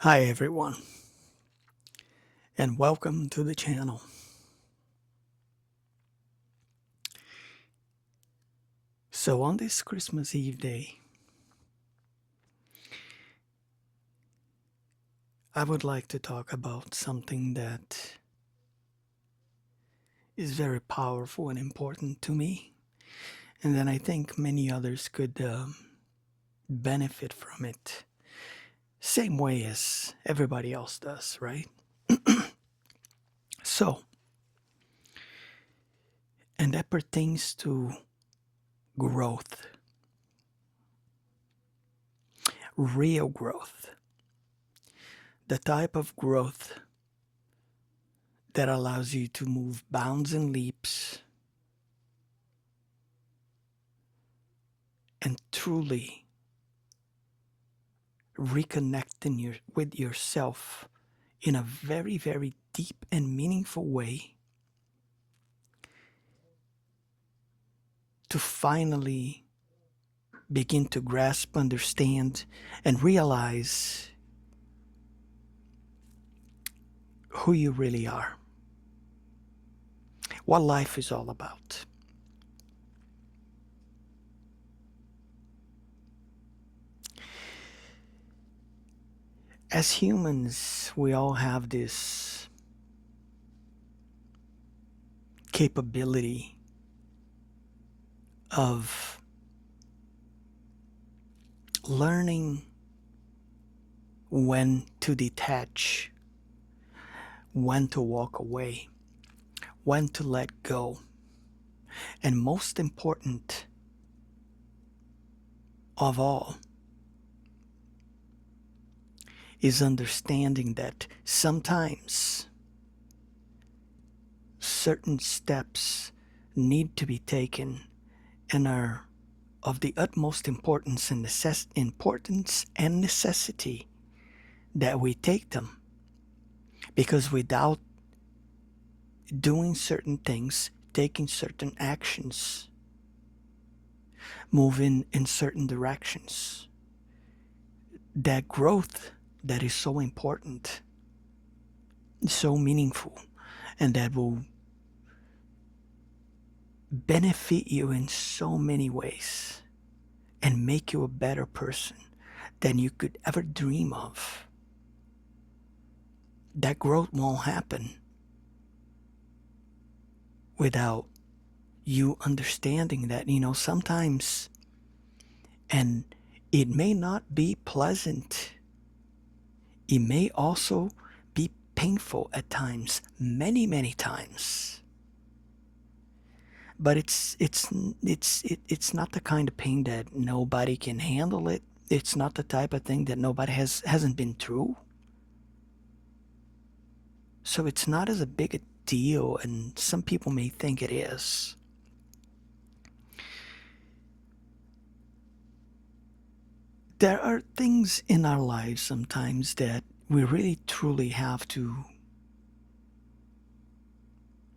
Hi everyone, and welcome to the channel. So on this Christmas Eve day, I would like to talk about something that is very powerful and important to me, and then I think many others could benefit from it, same way as everybody else does, right? So, and that pertains to growth, real growth, the type of growth that allows you to move bounds and leaps and truly reconnecting with yourself in a very, very deep and meaningful way to finally begin to grasp, understand, and realize who you really are, what life is all about. As humans, we all have this capability of learning when to detach, when to walk away, when to let go, and most important of all is understanding that sometimes certain steps need to be taken and are of the utmost importance and necessity that we take them, because without doing certain things, taking certain actions, moving in certain directions, that growth that is so important, so meaningful, and that will benefit you in so many ways and make you a better person than you could ever dream of. That growth won't happen without you understanding that, sometimes, and it may not be pleasant, it may also be painful at times, many, many times. But it's not the kind of pain that nobody can handle it. It's not the type of thing that nobody hasn't been through. So it's not as a big a deal, and some people may think it is. There are things in our lives sometimes that we really truly have to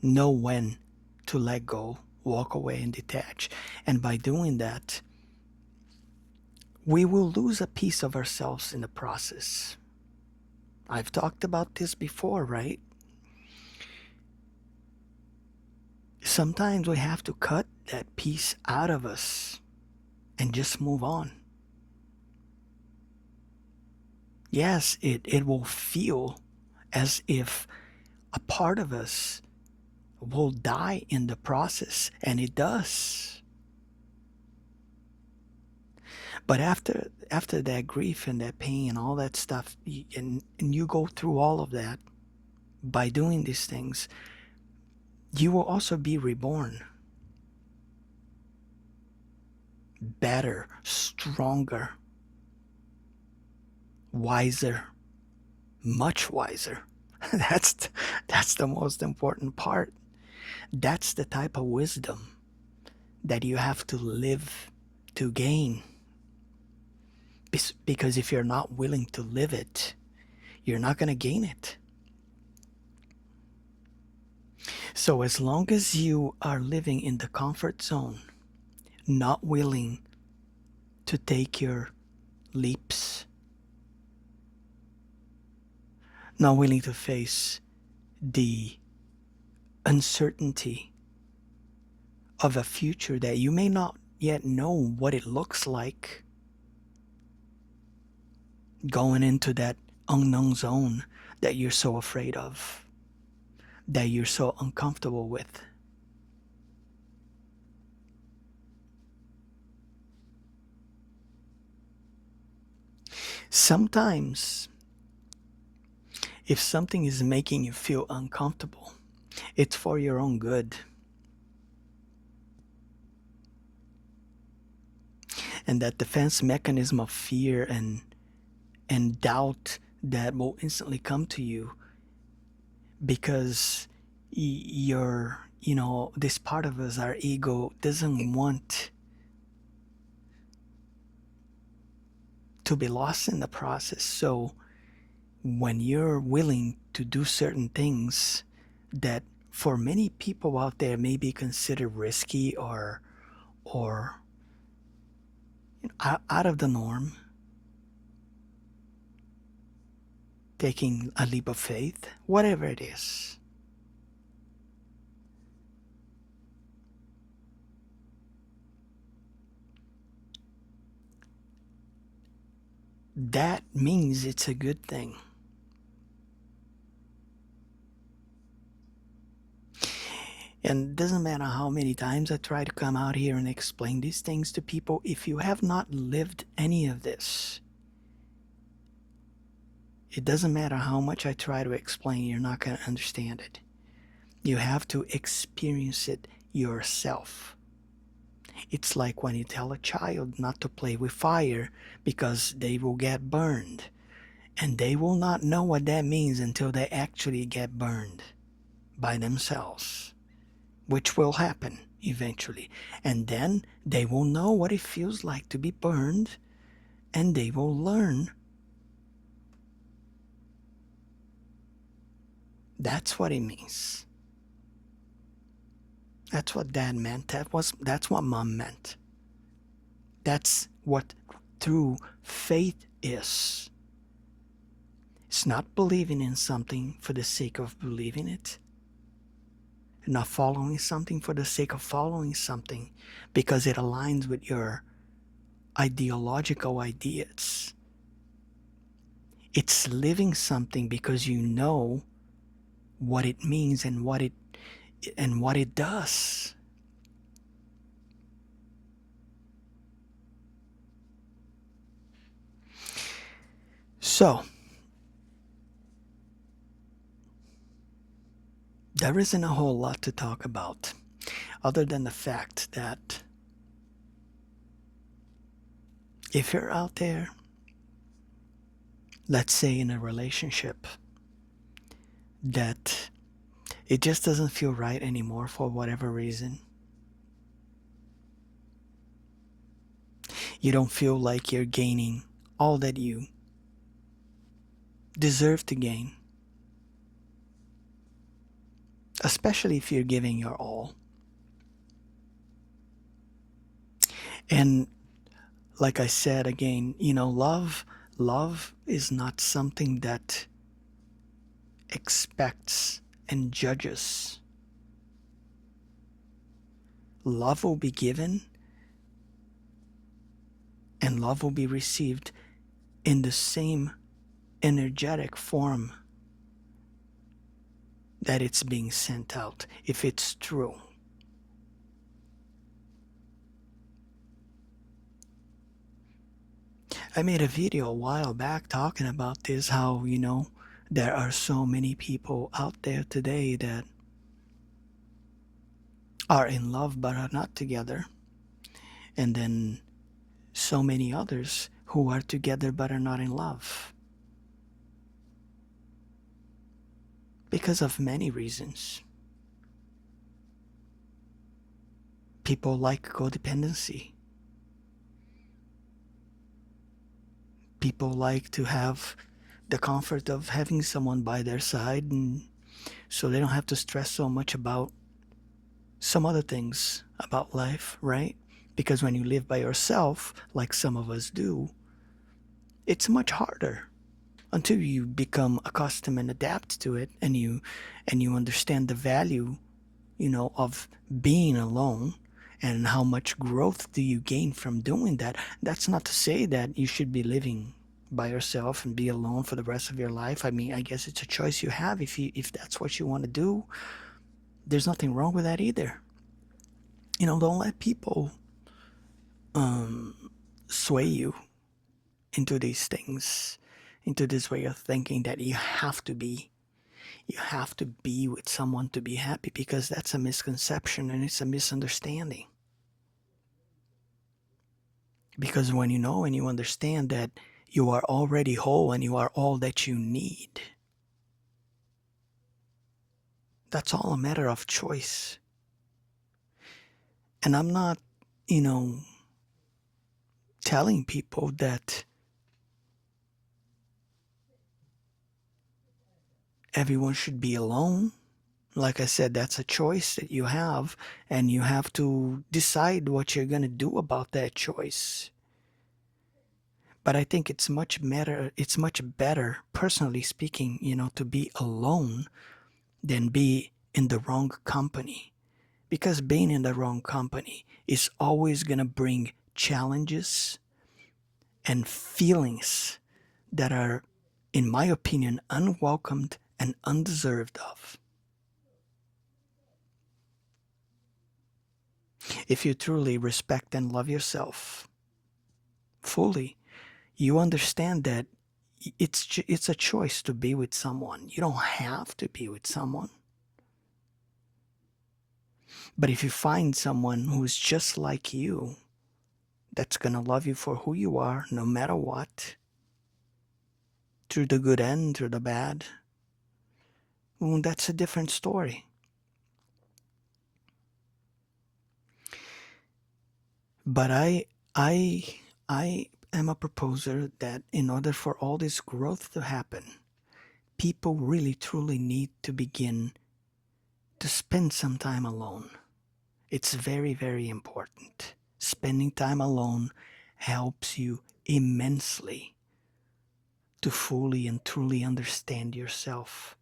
know when to let go, walk away, and detach. And by doing that, we will lose a piece of ourselves in the process. I've talked about this before, right? Sometimes we have to cut that piece out of us and just move on. Yes, it will feel as if a part of us will die in the process, and it does. But after that grief and that pain and all that stuff, and you go through all of that, by doing these things, you will also be reborn better, stronger, wiser, much wiser. that's that's the most important part. That's the type of wisdom that you have to live to gain. Because if you're not willing to live it, you're not going to gain it. So as long as you are living in the comfort zone, not willing to take your leaps, not willing to face the uncertainty of a future that you may not yet know what it looks like, going into that unknown zone that you're so afraid of, that you're so uncomfortable with. Sometimes, if something is making you feel uncomfortable, it's for your own good. And that defense mechanism of fear and doubt that will instantly come to you because this part of us, our ego, doesn't want to be lost in the process. So when you're willing to do certain things that for many people out there may be considered risky or out of the norm, taking a leap of faith, whatever it is, that means it's a good thing. And it doesn't matter how many times I try to come out here and explain these things to people, if you have not lived any of this, it doesn't matter how much I try to explain, you're not going to understand it. You have to experience it yourself. It's like when you tell a child not to play with fire because they will get burned. And they will not know what that means until they actually get burned by themselves, which will happen eventually. And then they will know what it feels like to be burned, and they will learn. That's what it means. That's what Dad meant. That's what Mom meant. That's what true faith is. It's not believing in something for the sake of believing it. Not following something for the sake of following something because it aligns with your ideological ideas. It's living something because you know what it means and what it does. So, there isn't a whole lot to talk about other than the fact that if you're out there, let's say in a relationship, that it just doesn't feel right anymore for whatever reason, you don't feel like you're gaining all that you deserve to gain, especially if you're giving your all. And like I said again, love is not something that expects and judges. Love will be given and love will be received in the same energetic form that it's being sent out, if it's true. I made a video a while back talking about this, how, there are so many people out there today that are in love but are not together. And then so many others who are together but are not in love. Because of many reasons. People like codependency. People like to have the comfort of having someone by their side, and so they don't have to stress so much about some other things about life, right? Because when you live by yourself, like some of us do, it's much harder. until you become accustomed and adapt to it, and you understand the value, of being alone, and how much growth do you gain from doing that. That's not to say that you should be living by yourself and be alone for the rest of your life. I mean, I guess it's a choice you have. If that's what you want to do, there's nothing wrong with that either. Don't let people sway you into these things, into this way of thinking that you have to be with someone to be happy, because that's a misconception and it's a misunderstanding. Because when you know and you understand that you are already whole and you are all that you need, that's all a matter of choice. And I'm not, you know, telling people that everyone should be alone. Like I said, that's a choice that you have, and you have to decide what you're going to do about that choice. But I think it's much better, personally speaking, to be alone than be in the wrong company. Because being in the wrong company is always going to bring challenges and feelings that are, in my opinion, unwelcomed and undeserved of. If you truly respect and love yourself fully, you understand that it's a choice to be with someone. You don't have to be with someone. But if you find someone who's just like you, that's going to love you for who you are, no matter what, through the good and through the bad, well, that's a different story. But I am a proposer that in order for all this growth to happen, people really truly need to begin to spend some time alone. It's very, very important. Spending time alone helps you immensely to fully and truly understand yourself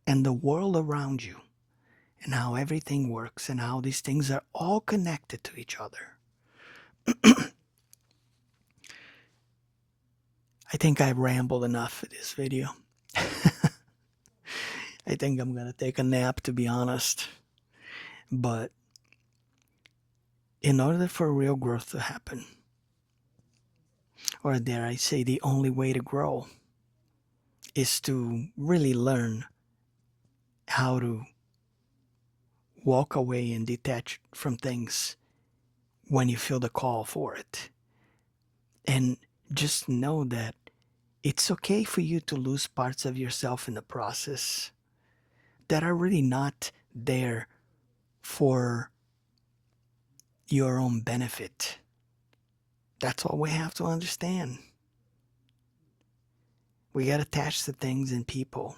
and the world around you, and how everything works, and how these things are all connected to each other. I think I rambled enough for this video. I think I'm gonna take a nap, to be honest. But in order for real growth to happen, or dare I say, the only way to grow, is to really learn how to walk away and detach from things when you feel the call for it. And just know that it's okay for you to lose parts of yourself in the process that are really not there for your own benefit. That's all we have to understand. We get attached to things and people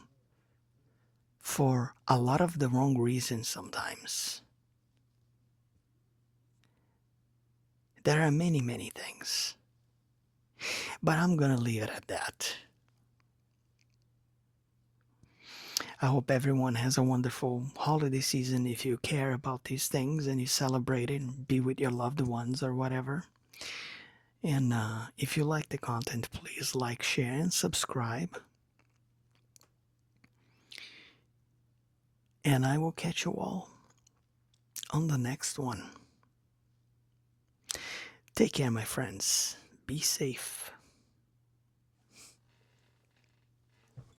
for a lot of the wrong reasons sometimes. There are many, many things. But I'm gonna leave it at that. I hope everyone has a wonderful holiday season if you care about these things and you celebrate it and be with your loved ones or whatever. And if you like the content, please like, share, and subscribe. And I will catch you all on the next one. Take care, my friends. Be safe.